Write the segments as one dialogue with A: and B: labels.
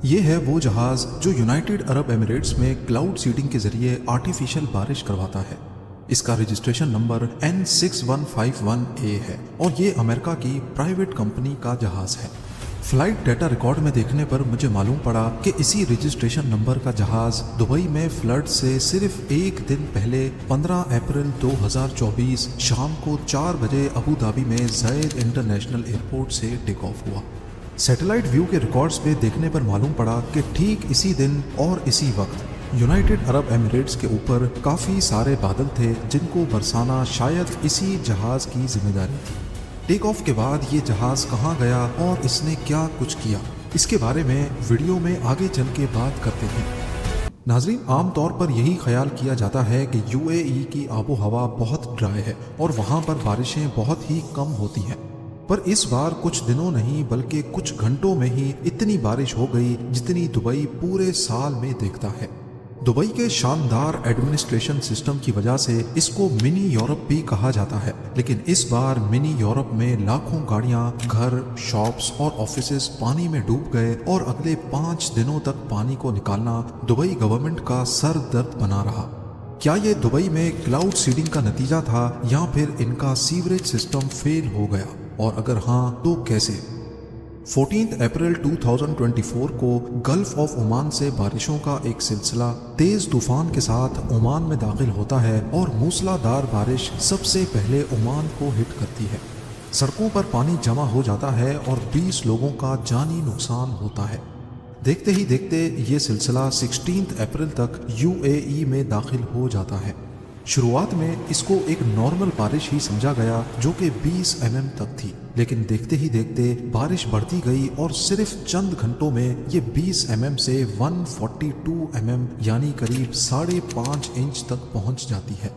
A: یہ ہے وہ جہاز جو یونائٹڈ عرب ایمریٹس میں کلاؤڈ سیڈنگ کے ذریعے آرٹیفیشل بارش کرواتا ہے۔ اس کا رجسٹریشن نمبر N6151A ہے اور یہ امریکہ کی پرائیویٹ کمپنی کا جہاز ہے۔ فلائٹ ڈیٹا ریکارڈ میں دیکھنے پر مجھے معلوم پڑا کہ اسی رجسٹریشن نمبر کا جہاز دبئی میں فلڈ سے صرف ایک دن پہلے 15 اپریل 2024 شام کو 4 بجے ابوظہبی میں زائد انٹرنیشنل ایئرپورٹ سے ٹیک آف ہوا۔ سیٹلائٹ ویو کے ریکارڈز پہ دیکھنے پر معلوم پڑا کہ ٹھیک اسی دن اور اسی وقت یونائٹڈ عرب ایمریٹس کے اوپر کافی سارے بادل تھے جن کو برسانا شاید اسی جہاز کی ذمہ داری تھی۔ ٹیک آف کے بعد یہ جہاز کہاں گیا اور اس نے کیا کچھ کیا، اس کے بارے میں ویڈیو میں آگے چل کے بات کرتے ہیں۔ ناظرین، عام طور پر یہی خیال کیا جاتا ہے کہ UAE کی آب و ہوا بہت ڈرائی ہے اور وہاں پر بارشیں بہت ہی کم ہوتی ہیں، پر اس بار کچھ دنوں نہیں بلکہ کچھ گھنٹوں میں ہی اتنی بارش ہو گئی جتنی دبئی پورے سال میں دیکھتا ہے۔ دبئی کے شاندار ایڈمنسٹریشن سسٹم کی وجہ سے اس کو منی یورپ بھی کہا جاتا ہے، لیکن اس بار منی یورپ میں لاکھوں گاڑیاں، گھر، شاپس اور آفیسز پانی میں ڈوب گئے اور اگلے 5 دنوں تک پانی کو نکالنا دبئی گورنمنٹ کا سر درد بنا رہا۔ کیا یہ دبئی میں کلاؤڈ سیڈنگ کا نتیجہ تھا یا پھر ان کا سیوریج سسٹم فیل ہو گیا، اور اگر ہاں تو کیسے؟ 14 اپریل 2024 کو گلف آف عمان سے بارشوں کا ایک سلسلہ تیز طوفان کے ساتھ عمان میں داخل ہوتا ہے اور موسلا دار بارش سب سے پہلے عمان کو ہٹ کرتی ہے۔ سڑکوں پر پانی جمع ہو جاتا ہے اور 20 لوگوں کا جانی نقصان ہوتا ہے۔ دیکھتے ہی دیکھتے یہ سلسلہ 16 اپریل تک UAE میں داخل ہو جاتا ہے۔ شروعات میں اس کو ایک نارمل بارش ہی سمجھا گیا جو کہ 20 mm تک تھی، لیکن دیکھتے ہی دیکھتے بارش بڑھتی گئی اور صرف چند گھنٹوں میں یہ 20 mm سے 142 mm یعنی قریب 5.5 انچ تک پہنچ جاتی ہے۔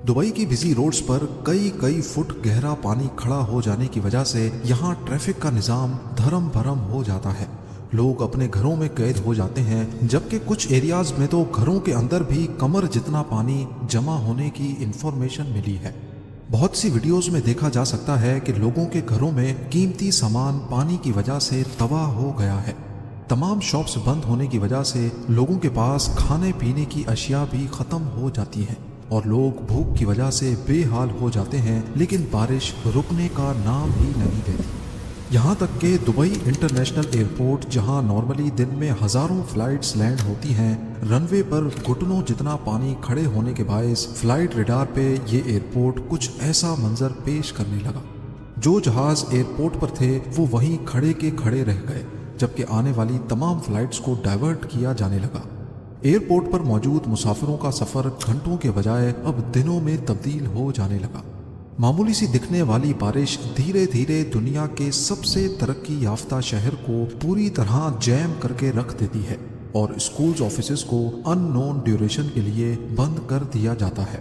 A: دبئی کی بزی روڈز پر کئی فٹ گہرا پانی کھڑا ہو جانے کی وجہ سے یہاں ٹریفک کا نظام دھرم بھرم ہو جاتا ہے۔ لوگ اپنے گھروں میں قید ہو جاتے ہیں، جبکہ کچھ ایریاز میں تو گھروں کے اندر بھی کمر جتنا پانی جمع ہونے کی انفارمیشن ملی ہے۔ بہت سی ویڈیوز میں دیکھا جا سکتا ہے کہ لوگوں کے گھروں میں قیمتی سامان پانی کی وجہ سے تباہ ہو گیا ہے۔ تمام شاپس بند ہونے کی وجہ سے لوگوں کے پاس کھانے پینے کی اشیاء بھی ختم ہو جاتی ہیں اور لوگ بھوک کی وجہ سے بے حال ہو جاتے ہیں، لیکن بارش رکنے کا نام ہی نہیں لیتی۔ یہاں تک کہ دبئی انٹرنیشنل ایئرپورٹ، جہاں نارملی دن میں ہزاروں فلائٹس لینڈ ہوتی ہیں، رن وے پر گھٹنوں جتنا پانی کھڑے ہونے کے باعث فلائٹ ریڈار پہ یہ ایئرپورٹ کچھ ایسا منظر پیش کرنے لگا۔ جو جہاز ایئرپورٹ پر تھے وہ وہیں کھڑے کے کھڑے رہ گئے، جبکہ آنے والی تمام فلائٹس کو ڈائیورٹ کیا جانے لگا۔ ایئرپورٹ پر موجود مسافروں کا سفر گھنٹوں کے بجائے اب دنوں میں تبدیل ہو جانے لگا۔ معمولی سی دکھنے والی بارش دھیرے دھیرے دنیا کے سب سے ترقی یافتہ شہر کو پوری طرح جیم کر کے رکھ دیتی ہے اور اسکولز آفیسز کو ان نون ڈیوریشن کے لیے بند کر دیا جاتا ہے۔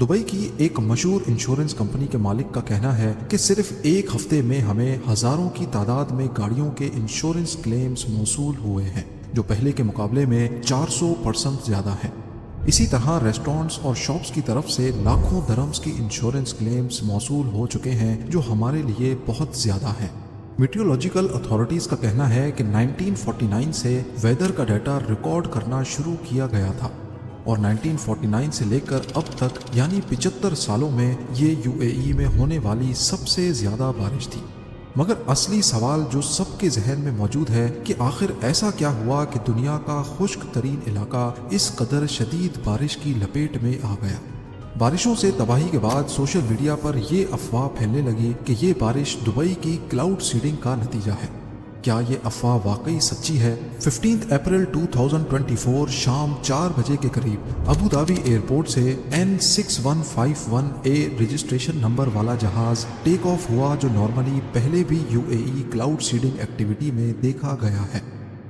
A: دبئی کی ایک مشہور انشورنس کمپنی کے مالک کا کہنا ہے کہ صرف ایک ہفتے میں ہمیں ہزاروں کی تعداد میں گاڑیوں کے انشورنس کلیمز موصول ہوئے ہیں، جو پہلے کے مقابلے میں 400% زیادہ ہیں۔ اسی طرح ریسٹورانٹس اور شاپس کی طرف سے لاکھوں درہمز کی انشورنس کلیمز موصول ہو چکے ہیں، جو ہمارے لیے بہت زیادہ ہیں۔ میٹیورولوجیکل اتھارٹیز کا کہنا ہے کہ 1949 سے ویدر کا ڈیٹا ریکارڈ کرنا شروع کیا گیا تھا اور 1949 سے لے کر اب تک یعنی 75 سالوں میں یہ UAE میں ہونے والی سب سے زیادہ بارش تھی۔ مگر اصلی سوال جو سب کے ذہن میں موجود ہے کہ آخر ایسا کیا ہوا کہ دنیا کا خشک ترین علاقہ اس قدر شدید بارش کی لپیٹ میں آ گیا۔ بارشوں سے تباہی کے بعد سوشل میڈیا پر یہ افواہ پھیلنے لگی کہ یہ بارش دبئی کی کلاؤڈ سیڈنگ کا نتیجہ ہے۔ کیا یہ افواہ واقعی سچی ہے؟ 15 اپریل 2024 شام 4 بجے کے قریب ابوظہبی ایئرپورٹ سے N6151A رجسٹریشن نمبر والا جہاز ٹیک آف ہوا، جو نارملی پہلے بھی UAE کلاؤڈ سیڈنگ ایکٹیویٹی میں دیکھا گیا ہے۔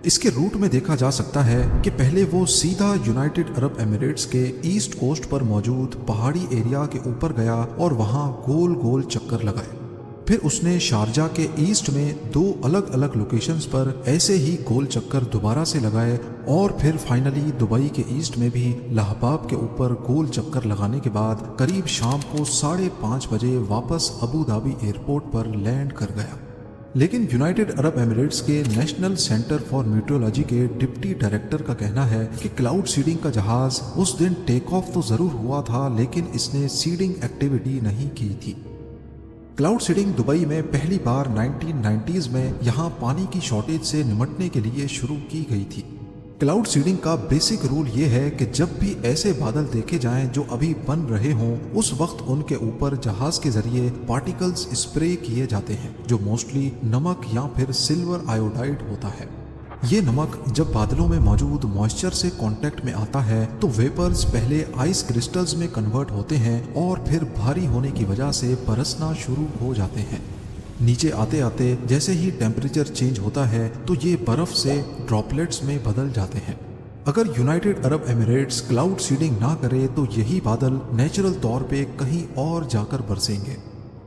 A: اس کے روٹ میں دیکھا جا سکتا ہے کہ پہلے وہ سیدھا یونائٹڈ عرب ایمریٹس کے ایسٹ کوسٹ پر موجود پہاڑی ایریا کے اوپر گیا اور وہاں گول گول چکر لگائے۔ پھر اس نے شارجہ کے ایسٹ میں 2 الگ الگ لوکیشنز پر ایسے ہی گول چکر دوبارہ سے لگائے اور پھر فائنلی دبئی کے ایسٹ میں بھی لہباب کے اوپر گول چکر لگانے کے بعد قریب شام کو 5:30 بجے واپس ابوظہبی ایئرپورٹ پر لینڈ کر گیا۔ لیکن یونائٹڈ عرب ایمریٹس کے نیشنل سینٹر فار میٹرولوجی کے ڈپٹی ڈائریکٹر کا کہنا ہے کہ کلاؤڈ سیڈنگ کا جہاز اس دن ٹیک آف تو ضرور ہوا تھا لیکن اس نے سیڈنگ ایکٹیویٹی نہیں کی تھی۔ کلاؤڈ سیڈنگ دبئی میں پہلی بار 1990s میں یہاں پانی کی شارٹیج سے نمٹنے کے لیے شروع کی گئی تھی۔ کلاؤڈ سیڈنگ کا بیسک رول یہ ہے کہ جب بھی ایسے بادل دیکھے جائیں جو ابھی بن رہے ہوں، اس وقت ان کے اوپر جہاز کے ذریعے پارٹیکلز اسپرے کیے جاتے ہیں جو موسٹلی نمک یا پھر سلور آیوڈائڈ ہوتا ہے۔ یہ نمک جب بادلوں میں موجود موئسچر سے کانٹیکٹ میں آتا ہے تو ویپرز پہلے آئس کرسٹلز میں کنورٹ ہوتے ہیں اور پھر بھاری ہونے کی وجہ سے برسنا شروع ہو جاتے ہیں۔ نیچے آتے آتے جیسے ہی ٹیمپریچر چینج ہوتا ہے تو یہ برف سے ڈراپلیٹس میں بدل جاتے ہیں۔ اگر یونائٹڈ عرب ایمریٹس کلاؤڈ سیڈنگ نہ کرے تو یہی بادل نیچرل طور پہ کہیں اور جا کر برسیں گے۔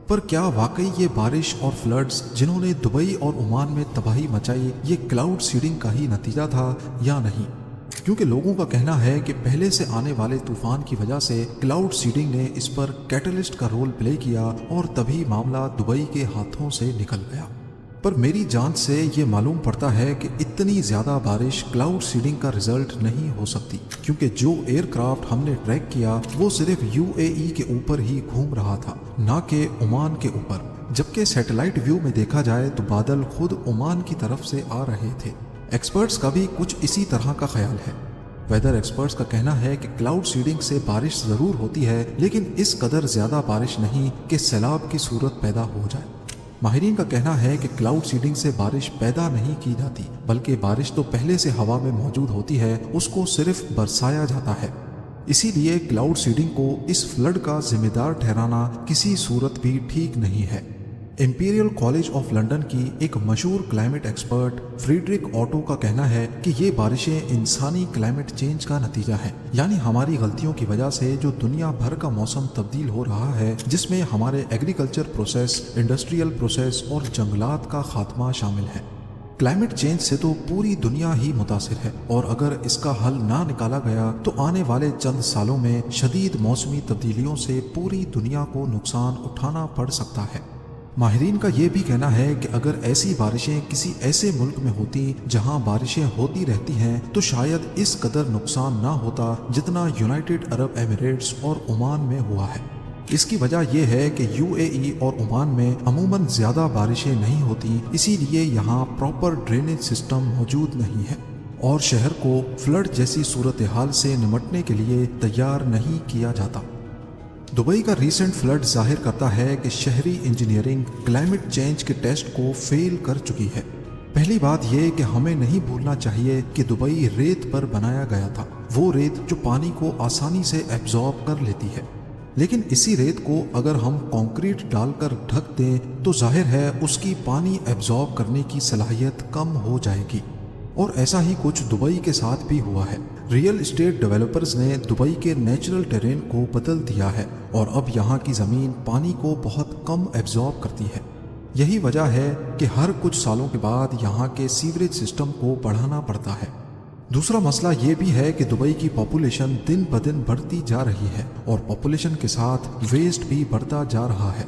A: پر کیا واقعی یہ بارش اور فلڈز جنہوں نے دبئی اور عمان میں تباہی مچائی یہ کلاؤڈ سیڈنگ کا ہی نتیجہ تھا یا نہیں؟ کیونکہ لوگوں کا کہنا ہے کہ پہلے سے آنے والے طوفان کی وجہ سے کلاؤڈ سیڈنگ نے اس پر کیٹلسٹ کا رول پلے کیا اور تبھی معاملہ دبئی کے ہاتھوں سے نکل گیا۔ پر میری جانچ سے یہ معلوم پڑتا ہے کہ اتنی زیادہ بارش کلاؤڈ سیڈنگ کا رزلٹ نہیں ہو سکتی، کیونکہ جو ایئر کرافٹ ہم نے ٹریک کیا وہ صرف UAE کے اوپر ہی گھوم رہا تھا، نہ کہ عمان کے اوپر، جبکہ سیٹلائٹ ویو میں دیکھا جائے تو بادل خود عمان کی طرف سے آ رہے تھے۔ ایکسپرٹس کا بھی کچھ اسی طرح کا خیال ہے۔ ویدر ایکسپرٹس کا کہنا ہے کہ کلاؤڈ سیڈنگ سے بارش ضرور ہوتی ہے لیکن اس قدر زیادہ بارش نہیں کہ سیلاب کی صورت پیدا ہو جائے۔ ماہرین کا کہنا ہے کہ کلاؤڈ سیڈنگ سے بارش پیدا نہیں کی جاتی، بلکہ بارش تو پہلے سے ہوا میں موجود ہوتی ہے، اس کو صرف برسایا جاتا ہے۔ اسی لیے کلاؤڈ سیڈنگ کو اس فلڈ کا ذمہ دار ٹھہرانا کسی صورت بھی ٹھیک نہیں ہے۔ امپیریل کالج آف لنڈن کی ایک مشہور کلائمیٹ ایکسپرٹ فریڈرک آٹو کا کہنا ہے کہ یہ بارشیں انسانی کلائمیٹ چینج کا نتیجہ ہے، یعنی ہماری غلطیوں کی وجہ سے جو دنیا بھر کا موسم تبدیل ہو رہا ہے، جس میں ہمارے ایگریکلچر پروسیس، انڈسٹریل پروسیس اور جنگلات کا خاتمہ شامل ہے۔ کلائمیٹ چینج سے تو پوری دنیا ہی متاثر ہے، اور اگر اس کا حل نہ نکالا گیا تو آنے والے چند سالوں میں شدید موسمی تبدیلیوں سے پوری دنیا کو نقصان اٹھانا پڑ سکتا ہے۔ ماہرین کا یہ بھی کہنا ہے کہ اگر ایسی بارشیں کسی ایسے ملک میں ہوتی جہاں بارشیں ہوتی رہتی ہیں تو شاید اس قدر نقصان نہ ہوتا جتنا یونائٹڈ عرب ایمریٹس اور عمان میں ہوا ہے۔ اس کی وجہ یہ ہے کہ UAE اور عمان میں عموماً زیادہ بارشیں نہیں ہوتی، اسی لیے یہاں پراپر ڈرینیج سسٹم موجود نہیں ہے اور شہر کو فلڈ جیسی صورتحال سے نمٹنے کے لیے تیار نہیں کیا جاتا۔ دبئی کا ریسنٹ فلڈ ظاہر کرتا ہے کہ شہری انجینئرنگ کلائمیٹ چینج کے ٹیسٹ کو فیل کر چکی ہے۔ پہلی بات یہ کہ ہمیں نہیں بھولنا چاہیے کہ دبئی ریت پر بنایا گیا تھا، وہ ریت جو پانی کو آسانی سے ایبزارب کر لیتی ہے، لیکن اسی ریت کو اگر ہم کانکریٹ ڈال کر ڈھک دیں تو ظاہر ہے اس کی پانی ایبزارب کرنے کی صلاحیت کم ہو جائے گی، اور ایسا ہی کچھ دبئی کے ساتھ بھی ہوا ہے۔ ریئل اسٹیٹ ڈیولپرز نے دبئی کے نیچرل ٹیرین کو بدل دیا ہے اور اب یہاں کی زمین پانی کو بہت کم ایبزارب کرتی ہے۔ یہی وجہ ہے کہ ہر کچھ سالوں کے بعد یہاں کے سیوریج سسٹم کو بڑھانا پڑتا ہے۔ دوسرا مسئلہ یہ بھی ہے کہ دبئی کی پاپولیشن دن بدن بڑھتی جا رہی ہے اور پاپولیشن کے ساتھ ویسٹ بھی بڑھتا جا رہا ہے۔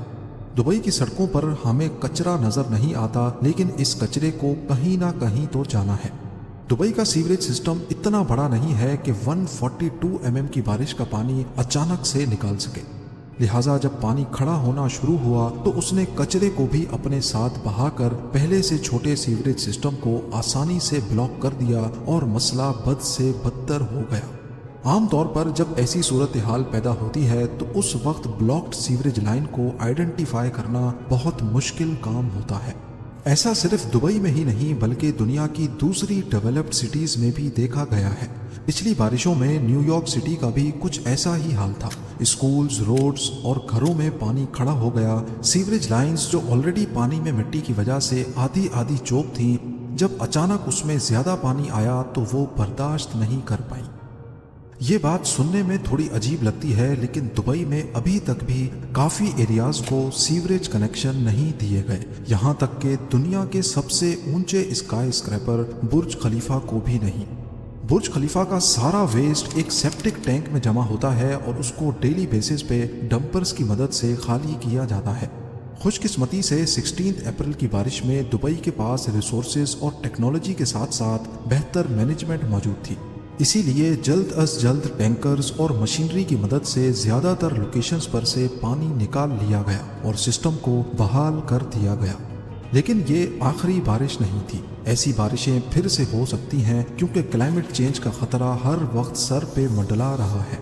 A: دبئی کی سڑکوں پر ہمیں کچرا نظر نہیں آتا، لیکن اس کچرے کو کہیں نہ کہیں تو جانا ہے۔ دبئی کا سیوریج سسٹم اتنا بڑا نہیں ہے کہ 142 mm کی بارش کا پانی اچانک سے نکال سکے، لہٰذا جب پانی کھڑا ہونا شروع ہوا تو اس نے کچرے کو بھی اپنے ساتھ بہا کر پہلے سے چھوٹے سیوریج سسٹم کو آسانی سے بلاک کر دیا اور مسئلہ بد سے بدتر ہو گیا۔ عام طور پر جب ایسی صورتحال پیدا ہوتی ہے تو اس وقت بلاکڈ سیوریج لائن کو آئیڈینٹیفائی کرنا بہت مشکل کام ہوتا ہے۔ ایسا صرف دبئی میں ہی نہیں بلکہ دنیا کی دوسری ڈیولپڈ سٹیز میں بھی دیکھا گیا ہے۔ پچھلی بارشوں میں نیو یارک سٹی کا بھی کچھ ایسا ہی حال تھا۔ اسکولز، روڈز اور گھروں میں پانی کھڑا ہو گیا۔ سیوریج لائنز جو آلریڈی پانی میں مٹی کی وجہ سے آدھی چوک تھیں، جب اچانک اس میں زیادہ پانی آیا تو وہ برداشت نہیں کر پائیں۔ یہ بات سننے میں تھوڑی عجیب لگتی ہے، لیکن دبئی میں ابھی تک بھی کافی ایریاز کو سیوریج کنیکشن نہیں دیے گئے، یہاں تک کہ دنیا کے سب سے اونچے اسکائی اسکریپر برج خلیفہ کو بھی نہیں۔ برج خلیفہ کا سارا ویسٹ ایک سیپٹک ٹینک میں جمع ہوتا ہے اور اس کو ڈیلی بیسس پہ ڈمپرز کی مدد سے خالی کیا جاتا ہے۔ خوش قسمتی سے 16 اپریل کی بارش میں دبئی کے پاس ریسورسز اور ٹیکنالوجی کے ساتھ ساتھ بہتر مینجمنٹ موجود تھی، اسی لیے جلد از جلد ٹینکرز اور مشینری کی مدد سے زیادہ تر لوکیشنز پر سے پانی نکال لیا گیا اور سسٹم کو بحال کر دیا گیا۔ لیکن یہ آخری بارش نہیں تھی، ایسی بارشیں پھر سے ہو سکتی ہیں کیونکہ کلائمیٹ چینج کا خطرہ ہر وقت سر پہ منڈلا رہا ہے۔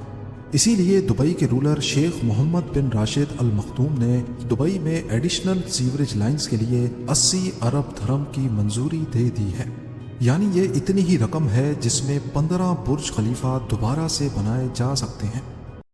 A: اسی لیے دبئی کے رولر شیخ محمد بن راشد المختوم نے دبئی میں ایڈیشنل سیوریج لائنز کے لیے 80 ارب درہم کی منظوری دے دی ہے، یعنی یہ اتنی ہی رقم ہے جس میں 15 برج خلیفہ دوبارہ سے بنائے جا سکتے ہیں۔